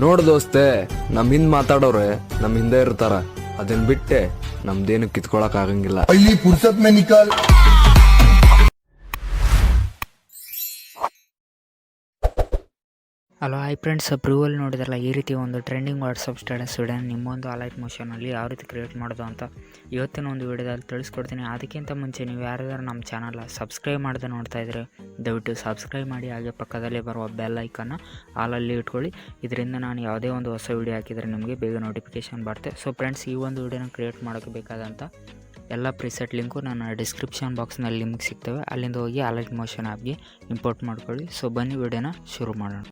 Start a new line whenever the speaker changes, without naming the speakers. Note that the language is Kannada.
ನೋಡ್ ದೋಸ್ತೆ, ನಮ್ ಹಿಂದ್ ಮಾತಾಡೋರೆ ನಮ್ ಹಿಂದೆ ಇರ್ತಾರ. ಅದನ್ ಬಿಟ್ಟೆ ನಮ್ದೇನು ಕಿತ್ಕೊಳಕ್ ಆಗಂಗಿಲ್ಲ.
फुर्सत में निकल.
ಹಲೋ ಹಾಯ್ ಫ್ರೆಂಡ್ಸ್, ಪ್ರಿವಲ್ ನೋಡಿದ್ರಲ್ಲ ಈ ರೀತಿ ಒಂದು ಟ್ರೆಂಡಿಂಗ್ ವಾಟ್ಸಪ್ ಸ್ಟೇಟಸ್ ವಿಡಿಯೋ ನಿಮ್ಮೊಂದು ಅಲೈಟ್ ಮೋಷನಲ್ಲಿ ಯಾವ ರೀತಿ ಕ್ರಿಯೇಟ್ ಮಾಡೋದು ಅಂತ ಇವತ್ತಿನ ಒಂದು ವಿಡಿಯೋದಲ್ಲಿ ತಿಳಿಸ್ಕೊಡ್ತೀನಿ. ಅದಕ್ಕಿಂತ ಮುಂಚೆ ನೀವು ಯಾರಾದರೂ ನಮ್ಮ ಚಾನಲ್ ಸಬ್ಸ್ಕ್ರೈಬ್ ಮಾಡದೆ ನೋಡ್ತಾ ಇದ್ದರೆ ದಯವಿಟ್ಟು ಸಬ್ಸ್ಕ್ರೈಬ್ ಮಾಡಿ, ಹಾಗೆ ಪಕ್ಕದಲ್ಲಿ ಬರುವ ಬೆಲ್ ಐಕನ್ನ ಆಲಲ್ಲಿ ಇಟ್ಕೊಳ್ಳಿ. ಇದರಿಂದ ನಾನು ಯಾವುದೇ ಒಂದು ಹೊಸ ವಿಡಿಯೋ ಹಾಕಿದರೆ ನಿಮಗೆ ಬೇಗ ನೋಟಿಫಿಕೇಶನ್ ಬರುತ್ತೆ. ಸೊ ಫ್ರೆಂಡ್ಸ್, ಈ ಒಂದು ವಿಡಿಯೋನ ಕ್ರಿಯೇಟ್ ಮಾಡೋಕ್ಕೆ ಬೇಕಾದಂಥ ಎಲ್ಲ ಪ್ರಿಸೆಟ್ ಲಿಂಕು ನನ್ನ ಡಿಸ್ಕ್ರಿಪ್ಷನ್ ಬಾಕ್ಸ್ನಲ್ಲಿ ನಿಮಗೆ ಸಿಗ್ತವೆ. ಅಲ್ಲಿಂದ ಹೋಗಿ ಅಲೈಟ್ ಮೋಷನ್ ಆ್ಯಪ್ಗೆ ಇಂಪೋರ್ಟ್ ಮಾಡ್ಕೊಳ್ಳಿ. ಸೊ ಬನ್ನಿ ವಿಡಿಯೋನ ಶುರು ಮಾಡೋಣ.